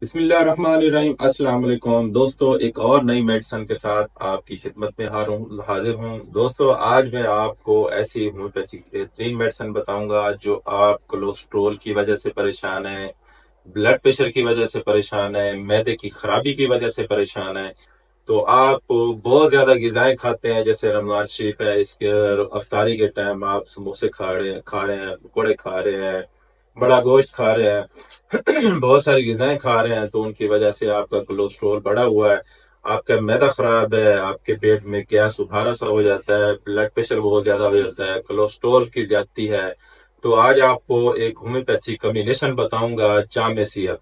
بسم اللہ الرحمن الرحیم۔ السلام علیکم دوستو، ایک اور نئی میڈیسن کے ساتھ آپ کی خدمت میں حاضر ہوں۔ دوستو آج میں آپ کو ایسی ہومیوپیتھی بہترین میڈیسن بتاؤں گا جو آپ کولیسٹرول کی وجہ سے پریشان ہیں، بلڈ پریشر کی وجہ سے پریشان ہیں، معدے کی خرابی کی وجہ سے پریشان ہیں۔ تو آپ بہت زیادہ غذائیں کھاتے ہیں، جیسے رمضان شریف ہے، اس کے افطاری کے ٹائم آپ سموسے کھا رہے ہیں، پکوڑے کھا رہے ہیں، بڑا گوشت کھا رہے ہیں، بہت ساری غذائیں کھا رہے ہیں، تو ان کی وجہ سے آپ کا کولیسٹرول بڑھا ہوا ہے، آپ کا معدہ خراب ہے، آپ کے پیٹ میں گیس ابھارا سا ہو جاتا ہے، بلڈ پریشر بہت زیادہ ہو جاتا ہے، کولیسٹرول کی زیادتی ہے۔ تو آج آپ کو ایک ہومیوپیتھی کمبینیشن بتاؤں گا، جامع صحت۔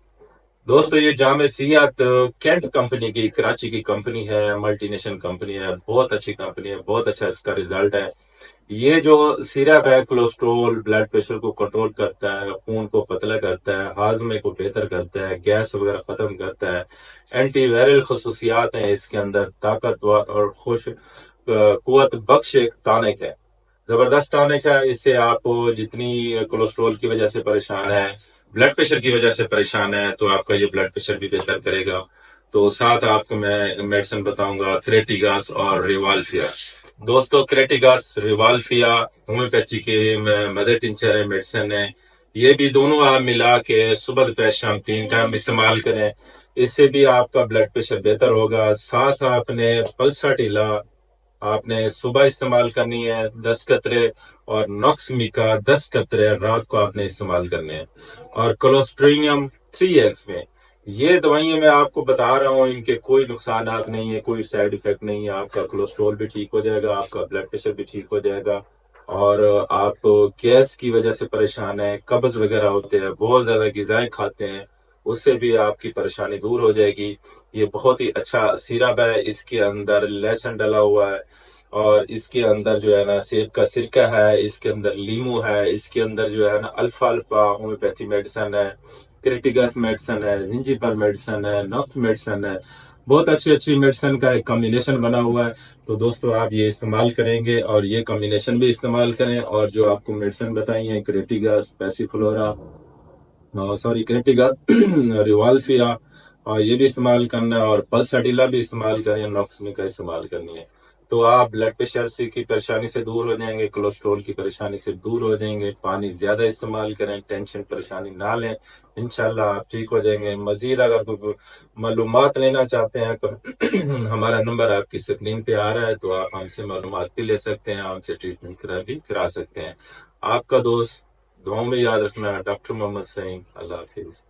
دوستو یہ جامع صحت کینٹ کمپنی کی، کراچی کی کمپنی ہے، ملٹی نیشنل کمپنی ہے، بہت اچھی کمپنی ہے، بہت اچھا اس کا ریزلٹ ہے۔ یہ جو سیرپ ہے کولیسٹرول بلڈ پریشر کو کنٹرول کرتا ہے، خون کو پتلا کرتا ہے، ہاضمے کو بہتر کرتا ہے، گیس وغیرہ ختم کرتا ہے، اینٹی وائرل خصوصیات ہیں اس کے اندر، طاقتور اور قوت بخش ایک ٹانک ہے، زبردست ٹانک ہے۔ اس سے آپ جتنی کولیسٹرول کی وجہ سے پریشان ہے، بلڈ پریشر کی وجہ سے پریشان ہے، تو آپ کا یہ بلڈ پریشر بھی بہتر کرے گا۔ تو ساتھ آپ کو میں میڈیسن بتاؤں گا کریٹیگاس اور ریوالفیا۔ دوستو کریٹیگاس ریوالفیا ہومیوپیتھی کے مدر ٹنچر ہے، میڈیسن ہے۔ یہ بھی دونوں آپ ملا کے صبح دوپہر شام 3 ٹائم استعمال کریں، اس سے بھی آپ کا بلڈ پریشر بہتر ہوگا۔ ساتھ آپ نے پلسا ٹیلا آپ نے صبح استعمال کرنی ہے 10 قطرے، اور نوکس میکا 10 قطرے رات کو آپ نے استعمال کرنے ہیں، اور کولوسٹرینیم 3x میں۔ یہ دوائیاں میں آپ کو بتا رہا ہوں، ان کے کوئی نقصانات نہیں ہے، کوئی سائیڈ ایفیکٹ نہیں ہے، آپ کا کولیسٹرول بھی ٹھیک ہو جائے گا، آپ کا بلڈ پریشر بھی ٹھیک ہو جائے گا، اور آپ گیس کی وجہ سے پریشان ہیں، قبض وغیرہ ہوتے ہیں، بہت زیادہ غذائیں کھاتے ہیں، اس سے بھی آپ کی پریشانی دور ہو جائے گی۔ یہ بہت ہی اچھا سیرپ ہے، اس کے اندر لہسن ڈلا ہوا ہے، اور اس کے اندر جو ہے نا سیب کا سرکہ ہے، اس کے اندر لیمو ہے، اس کے اندر جو ہے نا الفا الفا ہومیوپیتھی میڈیسن ہے، کریٹیگس میڈیسن ہے، زنجیبر میڈیسن ہے، نوکس میڈیسن ہے، بہت اچھی اچھی میڈیسن کا ایک کمبینیشن بنا ہوا ہے۔ تو دوستو آپ یہ استعمال کریں گے، اور یہ کمبینیشن بھی استعمال کریں، اور جو آپ کو میڈیسن بتائی ہیں کریٹیگس، پیسی فلورا، کریٹیگا ریوالفیا، اور یہ بھی استعمال کرنا ہے، اور پلساڈیلا بھی استعمال کریں، نوکسمی کا استعمال کرنی ہے۔ تو آپ بلڈ پریشر کی پریشانی سے دور ہو جائیں گے، کولیسٹرول کی پریشانی سے دور ہو جائیں گے، پانی زیادہ استعمال کریں، ٹینشن پریشانی نہ لیں، انشاءاللہ آپ ٹھیک ہو جائیں گے۔ مزید اگر کوئی معلومات لینا چاہتے ہیں تو ہمارا نمبر آپ کی اسکرین پہ آ رہا ہے، تو آپ ہم سے معلومات بھی لے سکتے ہیں، ہم سے ٹریٹمنٹ بھی کرا سکتے ہیں۔ آپ کا دوست، دعاؤں میں یاد رکھنا، ڈاکٹر محمد فہیم۔ اللہ حافظ۔